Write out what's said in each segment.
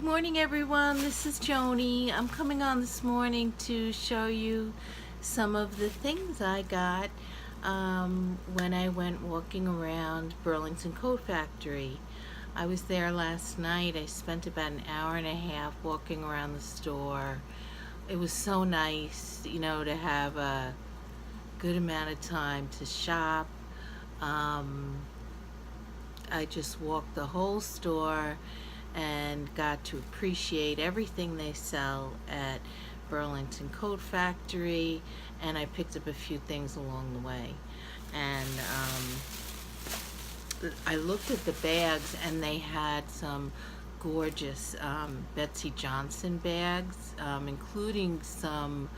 morning, everyone. This is Joni. I'm coming on this morning to show you some of the things I got when I went walking around Burlington Coat Factory. I was there last night. I spent about an hour and a half walking around the store. It was so nice, to have a good amount of time to shop. I just walked the whole store and got to appreciate everything they sell at Burlington Coat Factory, and I picked up a few things along the way. And I looked at the bags, and they had some gorgeous Betsy Johnson bags, including some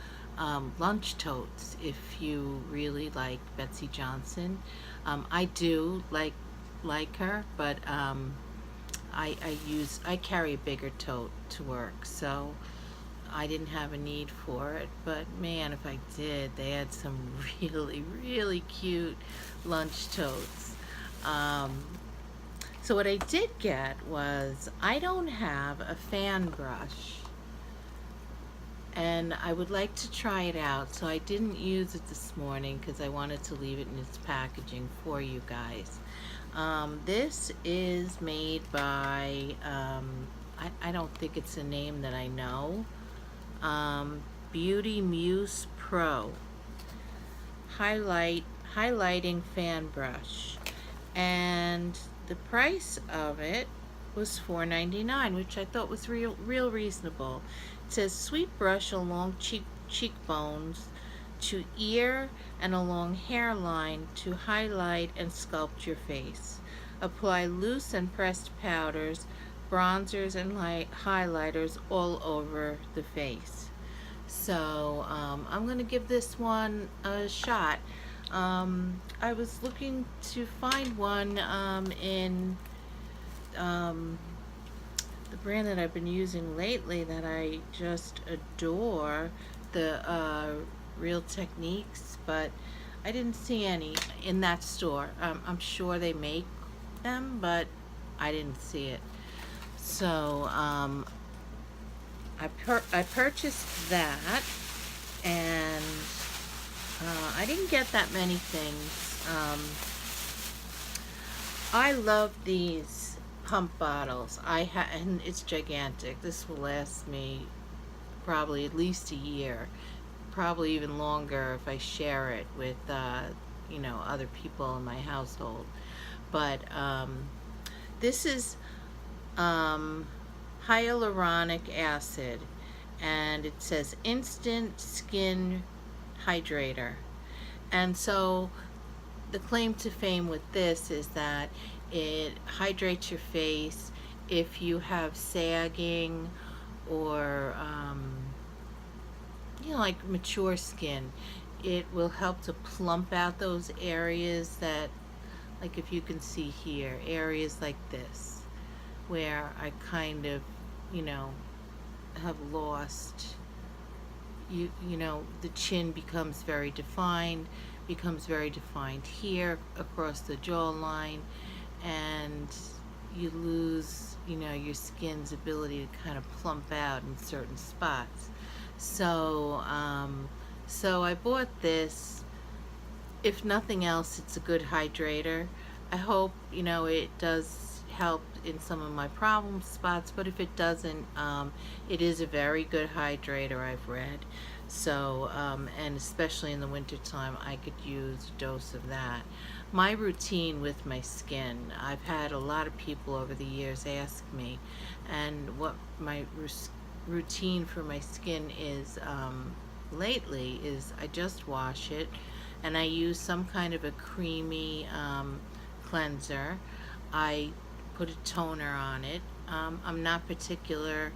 lunch totes if you really like Betsy Johnson. I do like her, but I carry a bigger tote to work, so I didn't have a need for it. But man, if I did, they had some really cute lunch totes. So what I did get was, I don't have a fan brush, and I would like to try it out, so I didn't use it this morning because I wanted to leave it in its packaging for you guys. This is made by, I don't think it's a name that I know, Beauty Muse Pro highlighting fan brush, and the price of it was $4.99, which I thought was real reasonable. It says sweet brush along cheekbones to ear and along hairline to highlight and sculpt your face. Apply loose and pressed powders, bronzers, and highlighters all over the face. So I'm going to give this one a shot. I was looking to find one in the brand that I've been using lately that I just adore, the Real Techniques, but I didn't see any in that store. I'm sure they make them, but I didn't see it. So I purchased that, and I didn't get that many things. I love these pump bottles. And it's gigantic. This will last me probably at least a year, probably even longer if I share it with other people in my household. But this is hyaluronic acid, and it says instant skin hydrator. And so the claim to fame with this is that it hydrates your face if you have sagging or like mature skin. It will help to plump out those areas that, like if you can see here, areas like this where I kind of have lost, the chin becomes very defined here across the jawline, and you lose your skin's ability to kind of plump out in certain spots. So I bought this. If nothing else, it's a good hydrator. I hope it does help in some of my problem spots, but if it doesn't, it is a very good hydrator, I've read. So and especially in the winter time, I could use a dose of that. My routine with my skin, I've had a lot of people over the years ask me, and what my routine for my skin is lately is I just wash it, and I use some kind of a creamy cleanser. I put a toner on it. I'm not particular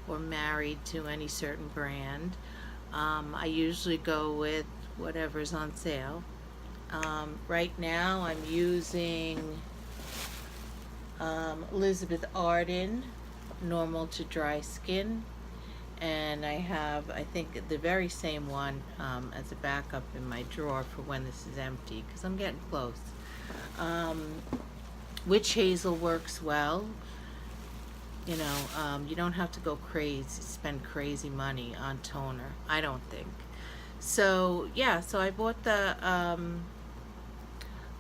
or married to any certain brand. I usually go with whatever's on sale. Right now I'm using Elizabeth Arden normal to dry skin, and I have, I think, the very same one as a backup in my drawer for when this is empty, because I'm getting close. Witch hazel works well. You don't have to go crazy, spend crazy money on toner, I don't think. So, yeah, so I bought the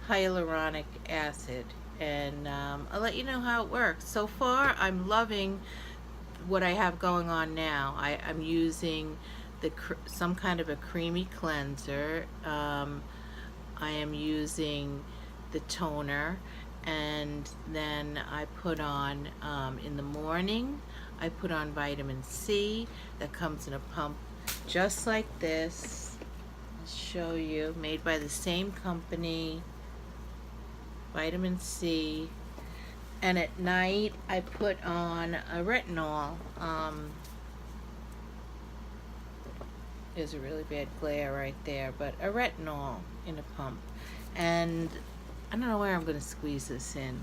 hyaluronic acid, and I'll let you know how it works. So far, I'm loving what I have going on now. I'm using some kind of a creamy cleanser. I am using the toner, and then I put on, in the morning, I put on vitamin C that comes in a pump just like this. I'll show you, made by the same company, vitamin C. And at night I put on a retinol. There's a really bad glare right there, but a retinol in a pump. And I don't know where I'm going to squeeze this in.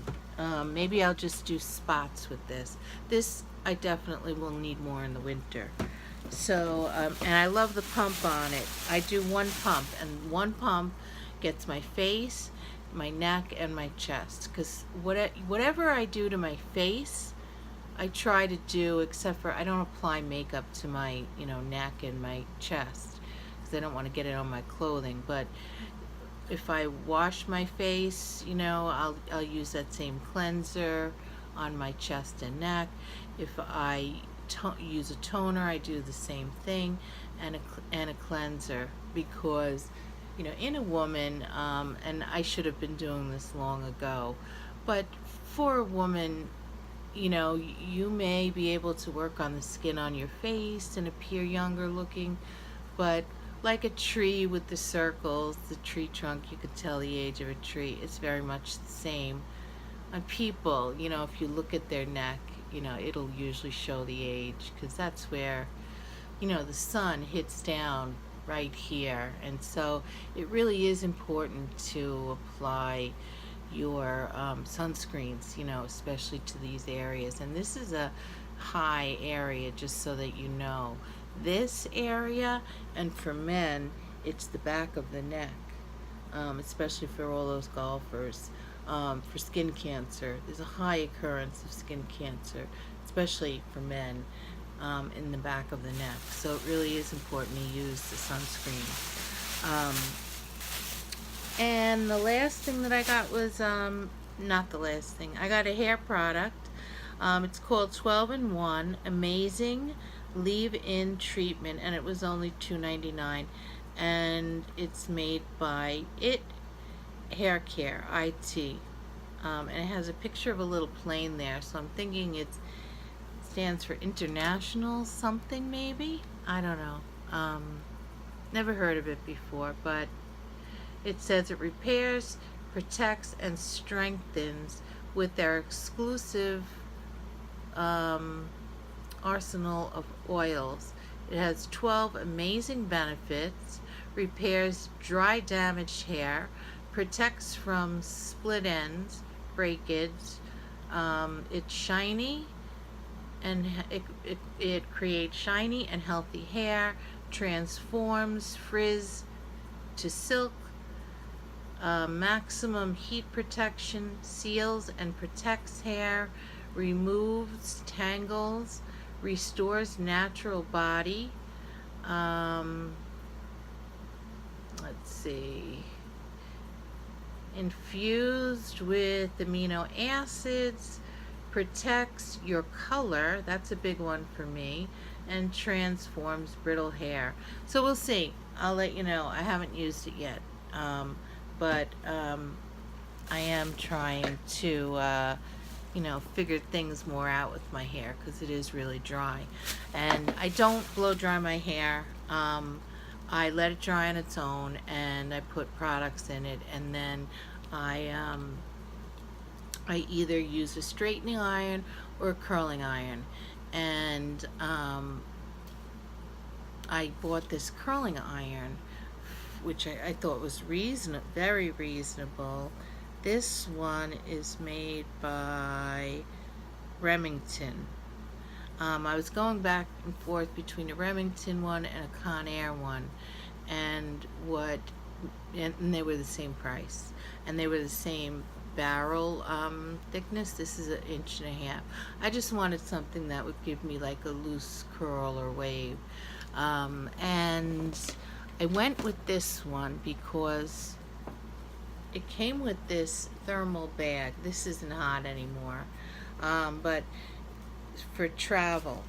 Maybe I'll just do spots with this. This I definitely will need more in the winter. So, and I love the pump on it. I do one pump, and one pump gets my face, my neck, and my chest. Because whatever I do to my face, I try to do, except for I don't apply makeup to my, neck and my chest, because I don't want to get it on my clothing. But if I wash my face, I'll use that same cleanser on my chest and neck. If I use a toner, I do the same thing, and a cleanser, because in a woman, and I should have been doing this long ago, but for a woman, you may be able to work on the skin on your face and appear younger looking, but like a tree with the circles, the tree trunk, you could tell the age of a tree. It's very much the same on people. If you look at their neck, it'll usually show the age, because that's where, the sun hits down right here. And so it really is important to apply your sunscreens, especially to these areas. And this is a high area, just so that you know. This area, and for men, it's the back of the neck, especially for all those golfers. For skin cancer, there's a high occurrence of skin cancer, especially for men, in the back of the neck. So it really is important to use the sunscreen. And the last thing that I got was, not the last thing, I got a hair product. It's called 12-in-1 Amazing Leave-In Treatment, and it was only $2.99, and it's made by It Hair Care, IT. And it has a picture of a little plane there, so I'm thinking it stands for international something, maybe? I don't know. Never heard of it before, but it says it repairs, protects, and strengthens with their exclusive arsenal of oils. It has 12 amazing benefits, repairs dry, damaged hair, protects from split ends, breakage. It's shiny, and it creates shiny and healthy hair, transforms frizz to silk, maximum heat protection, seals and protects hair, removes tangles, restores natural body. Let's see. Infused with amino acids, protects your color, that's a big one for me, and transforms brittle hair. So we'll see. I'll let you know. I haven't used it yet. But I am trying to, figure things more out with my hair, because it is really dry. And I don't blow dry my hair. I let it dry on its own, and I put products in it, and then I either use a straightening iron or a curling iron. And I bought this curling iron, which I thought was very reasonable. This one is made by Remington. I was going back and forth between a Remington one and a Conair one, and they were the same price, and they were the same barrel thickness. This is 1.5 inches. I just wanted something that would give me like a loose curl or wave. And I went with this one because it came with this thermal bag. This isn't hot anymore, but for travel.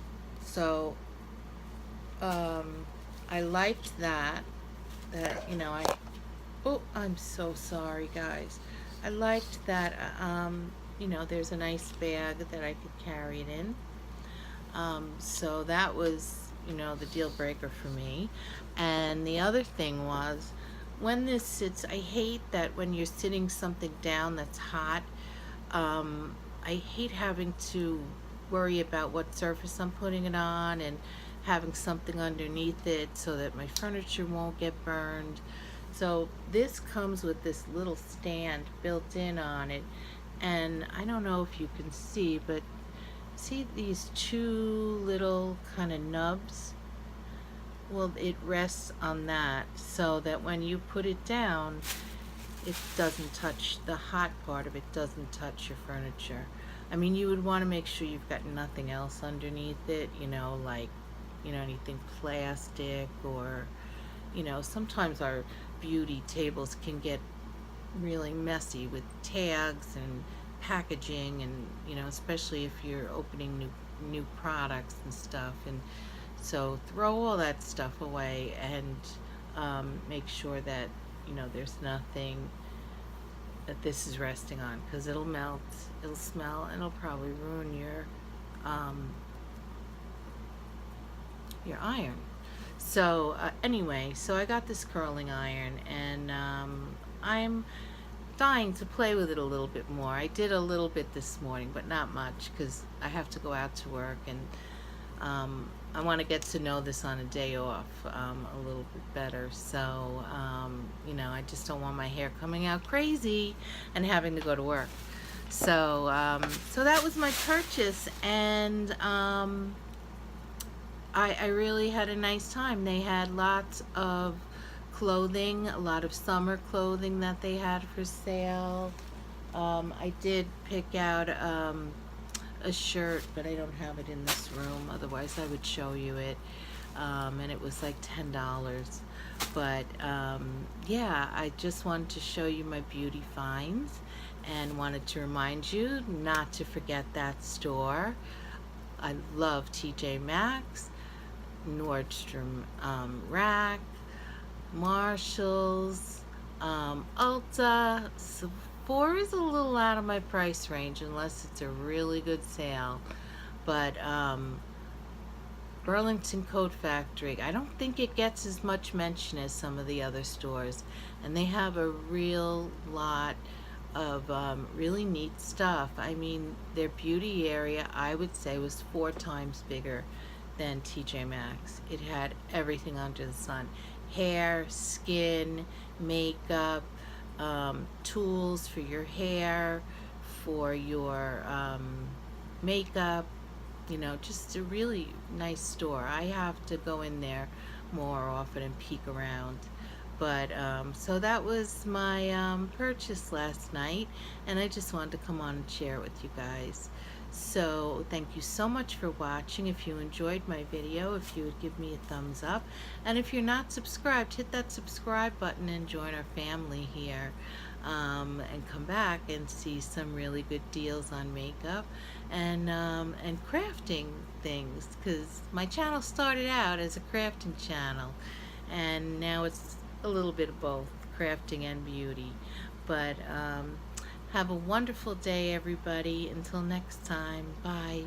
So I liked that. Oh, I'm so sorry, guys. I liked that. There's a nice bag that I could carry it in. So that was, the deal breaker for me. And the other thing was, when this sits, I hate that when you're sitting something down that's hot, I hate having to worry about what surface I'm putting it on and having something underneath it so that my furniture won't get burned. So this comes with this little stand built in on it, and I don't know if you can see, but see these two little kind of nubs? Well, it rests on that so that when you put it down, it doesn't touch, the hot part of it doesn't touch your furniture. I mean, you would want to make sure you've got nothing else underneath it, like, anything plastic, or, sometimes our beauty tables can get really messy with tags and packaging, and, especially if you're opening new products and stuff. And so throw all that stuff away and make sure that, there's nothing that this is resting on, because it'll melt, it'll smell, and it'll probably ruin your iron. So anyway, so I got this curling iron, and I'm dying to play with it a little bit more. I did a little bit this morning, but not much, because I have to go out to work, and I want to get to know this on a day off a little bit better. So I just don't want my hair coming out crazy and having to go to work. So so that was my purchase, and I really had a nice time. They had lots of clothing, a lot of summer clothing that they had for sale. I did pick out a shirt, but I don't have it in this room, otherwise I would show you it. And it was like $10. But yeah, I just wanted to show you my beauty finds, and wanted to remind you not to forget that store. I love TJ Maxx, Nordstrom Rack, Marshalls, Ulta. Sephora is a little out of my price range unless it's a really good sale. But Burlington Coat Factory, I don't think it gets as much mention as some of the other stores. And they have a real lot of really neat stuff. I mean, their beauty area, I would say, was 4 times bigger than TJ Maxx. It had everything under the sun. Hair, skin, makeup, tools for your hair, for your makeup, just a really nice store. I have to go in there more often and peek around. But so that was my purchase last night, and I just wanted to come on and share it with you guys. So thank you so much for watching. If you enjoyed my video, if you would give me a thumbs up, and if you're not subscribed, hit that subscribe button and join our family here, and come back and see some really good deals on makeup and crafting things, because my channel started out as a crafting channel, and now it's a little bit of both, crafting and beauty. But have a wonderful day, everybody. Until next time, bye.